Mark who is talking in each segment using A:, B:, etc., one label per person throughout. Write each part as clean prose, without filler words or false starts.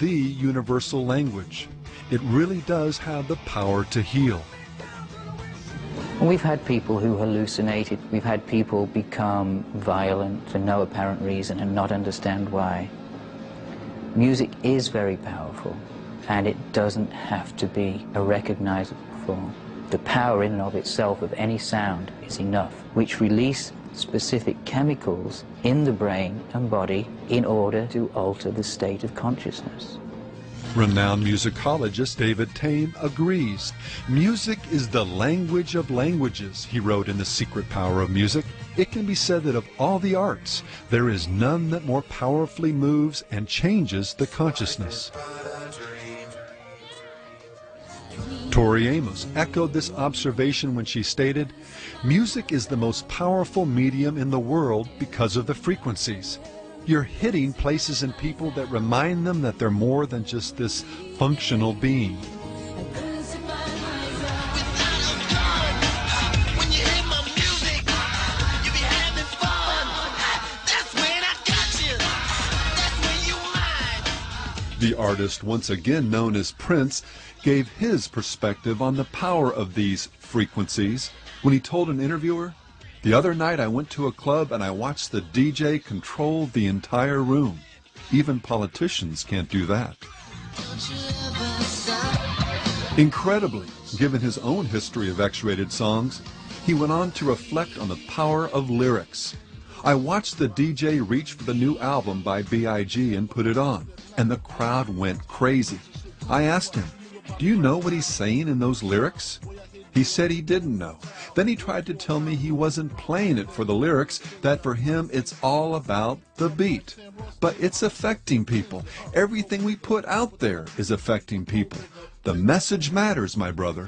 A: the universal language. It really does have the power to heal.
B: We've had people who hallucinated. We've had people become violent for no apparent reason and not understand why. Music is very powerful, and it doesn't have to be a recognizable form. The power in and of itself of any sound is enough, which release specific chemicals in the brain and body in order to alter the state of consciousness.
A: Renowned musicologist David Tame agrees. Music is the language of languages, he wrote in The Secret Power of Music. It can be said that of all the arts, there is none that more powerfully moves and changes the consciousness. Tori Amos echoed this observation when she stated, "Music is the most powerful medium in the world because of the frequencies. You're hitting places in people that remind them that they're more than just this functional being." The artist, once again known as Prince, gave his perspective on the power of these frequencies when he told an interviewer, "The other night I went to a club and I watched the DJ control the entire room. Even politicians can't do that." Incredibly, given his own history of X-rated songs, he went on to reflect on the power of lyrics. "I watched the DJ reach for the new album by B.I.G. and put it on, and the crowd went crazy. I asked him, 'Do you know what he's saying in those lyrics?' He said he didn't know. Then he tried to tell me he wasn't playing it for the lyrics, that for him it's all about the beat. But it's affecting people. Everything we put out there is affecting people. The message matters, my brother."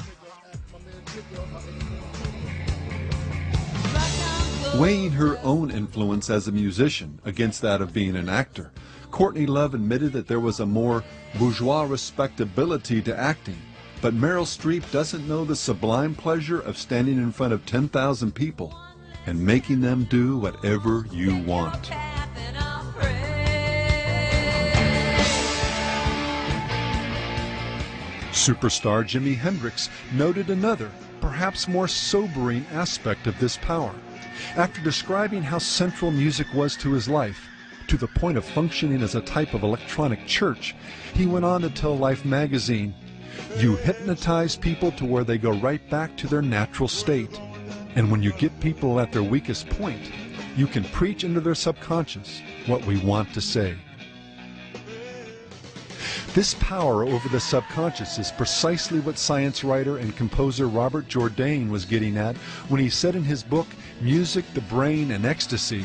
A: Weighing her own influence as a musician against that of being an actor, Courtney Love admitted that there was a more bourgeois respectability to acting. But Meryl Streep doesn't know the sublime pleasure of standing in front of 10,000 people and making them do whatever you want. Superstar Jimi Hendrix noted another, perhaps more sobering aspect of this power. After describing how central music was to his life, to the point of functioning as a type of electronic church, he went on to tell Life magazine, "You hypnotize people to where they go right back to their natural state. And when you get people at their weakest point, you can preach into their subconscious what we want to say." This power over the subconscious is precisely what science writer and composer Robert Jourdain was getting at when he said in his book, Music, the Brain, and Ecstasy,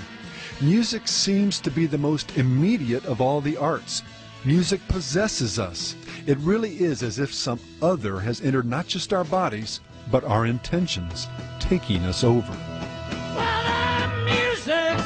A: "Music seems to be the most immediate of all the arts. Music possesses us. It really is as if some other has entered not just our bodies, but our intentions, taking us over."
C: Well, that music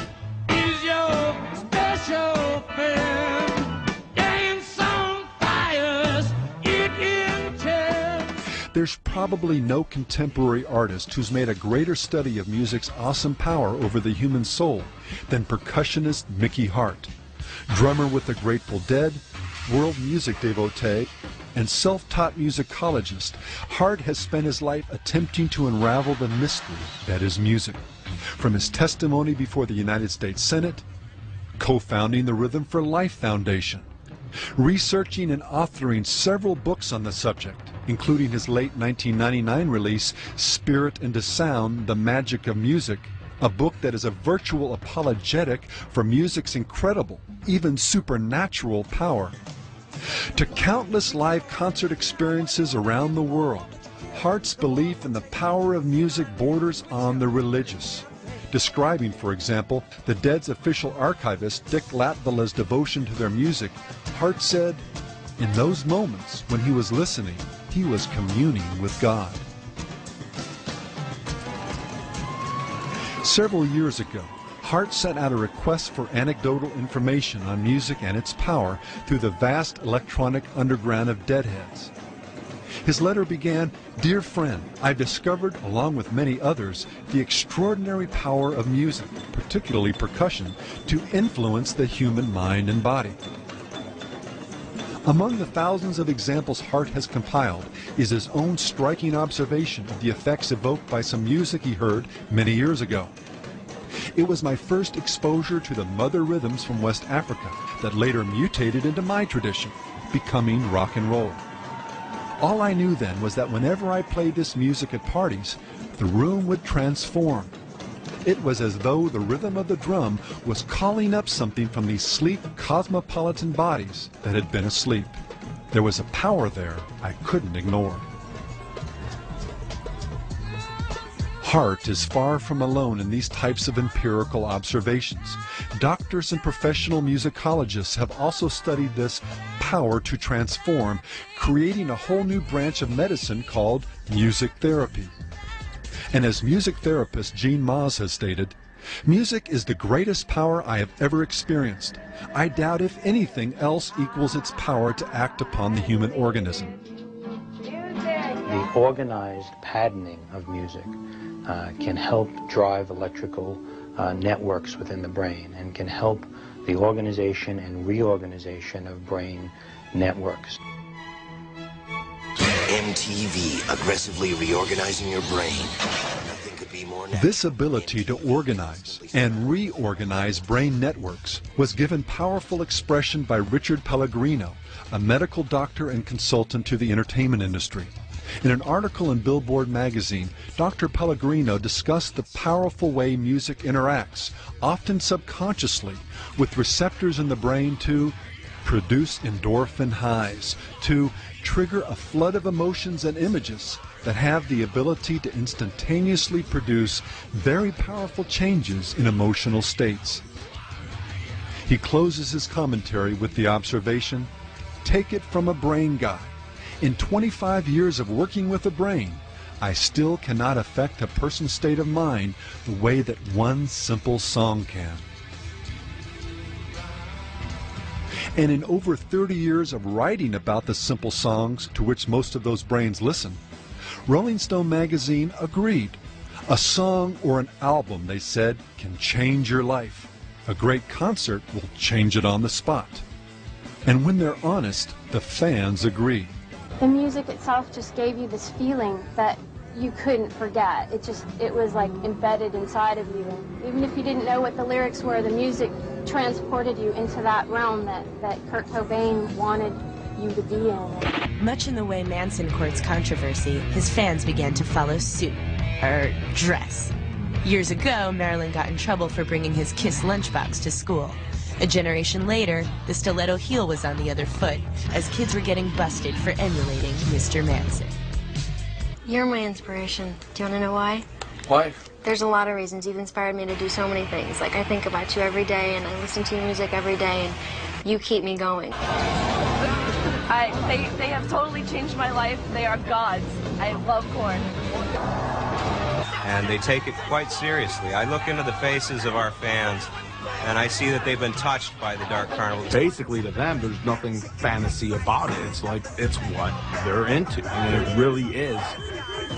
C: is your special friend. Dance on fires, it intends.
A: There's probably no contemporary artist who's made a greater study of music's awesome power over the human soul than percussionist Mickey Hart. Drummer with the Grateful Dead, world music devotee, and self-taught musicologist, Hart has spent his life attempting to unravel the mystery that is music. From his testimony before the United States Senate, co-founding the Rhythm for Life Foundation, researching and authoring several books on the subject, including his late 1999 release, Spirit into Sound, The Magic of Music, a book that is a virtual apologetic for music's incredible, even supernatural power. To countless live concert experiences around the world, Hart's belief in the power of music borders on the religious. Describing, for example, the Dead's official archivist Dick Latvila's devotion to their music, Hart said, "In those moments when he was listening, he was communing with God." Several years ago, Hart sent out a request for anecdotal information on music and its power through the vast electronic underground of Deadheads. His letter began, "Dear friend, I've discovered, along with many others, the extraordinary power of music, particularly percussion, to influence the human mind and body. Among the thousands of examples Hart has compiled is his own striking observation of the effects evoked by some music he heard many years ago. It was my first exposure to the mother rhythms from West Africa that later mutated into my tradition, becoming rock and roll. All I knew then was that whenever I played this music at parties, the room would transform. It was as though the rhythm of the drum was calling up something from these sleek cosmopolitan bodies that had been asleep. There was a power there I couldn't ignore. Hart is far from alone in these types of empirical observations. Doctors and professional musicologists have also studied this power to transform, creating a whole new branch of medicine called music therapy. And as music therapist Gene Maas has stated, music is the greatest power I have ever experienced. I doubt if anything else equals its power to act upon the human organism.
D: The organized patterning of music can help drive electrical networks within the brain and can help the organization and reorganization of brain networks.
E: MTV, aggressively reorganizing your brain. Nothing could be more natural.
A: This ability to organize and reorganize brain networks was given powerful expression by Richard Pellegrino, a medical doctor and consultant to the entertainment industry. In an article in Billboard magazine, Dr. Pellegrino discussed the powerful way music interacts, often subconsciously, with receptors in the brain to produce endorphin highs, to trigger a flood of emotions and images that have the ability to instantaneously produce very powerful changes in emotional states. He closes his commentary with the observation, "Take it from a brain guy. In 25 years of working with the brain, I still cannot affect a person's state of mind the way that one simple song can." And in over 30 years of writing about the simple songs to which most of those brains listen, Rolling Stone magazine agreed. A song or an album, they said, can change your life. A great concert will change it on the spot. And when they're honest, the fans agree.
F: The music itself just gave you this feeling that you couldn't forget. It was like embedded inside of you. And even if you didn't know what the lyrics were, the music transported you into that realm that Kurt Cobain wanted you to be in.
G: Much in the way Manson courts controversy, his fans began to follow suit, or dress. Years ago, Marilyn got in trouble for bringing his Kiss lunchbox to school. A generation later, the stiletto heel was on the other foot, as kids were getting busted for emulating Mr. Manson.
H: You're my inspiration. Do you want to know why?
I: Why?
H: There's a lot of reasons. You've inspired me to do so many things. Like, I think about you every day, and I listen to your music every day, and you keep me going.
J: They have totally changed my life. They are gods. I love Korn.
K: And they take it quite seriously. I look into the faces of our fans, and I see that they've been touched by the Dark Carnival.
I: Basically, to them, there's nothing fantasy about it. It's like, it's what they're into. I mean, it really is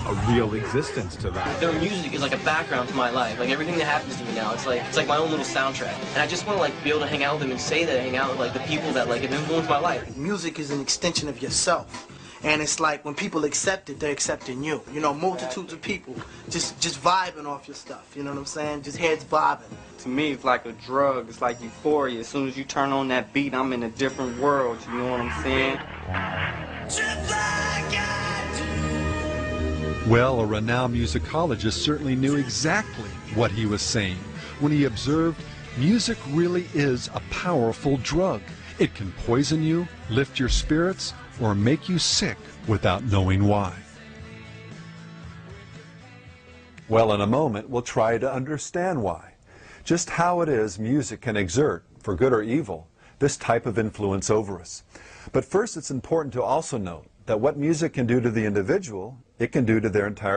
I: a real existence to that.
L: Their music is like a background to my life. Like everything that happens to me now, it's like my own little soundtrack. And I just want to like be able to hang out with them and say that I hang out with like the people that like have influenced my life.
M: Music is an extension of yourself. And it's like when people accept it, they're accepting you. You know, multitudes of people just vibing off your stuff. You know what I'm saying? Just heads bobbing.
N: To me, it's like a drug. It's like euphoria. As soon as you turn on that beat, I'm in a different world. You know what I'm saying?
A: Well, a renowned musicologist certainly knew exactly what he was saying when he observed music really is a powerful drug. It can poison you, lift your spirits, or make you sick without knowing why. Well, in a moment, we'll try to understand why. Just how it is music can exert, for good or evil, this type of influence over us. But first, it's important to also note that what music can do to the individual, it can do to their entire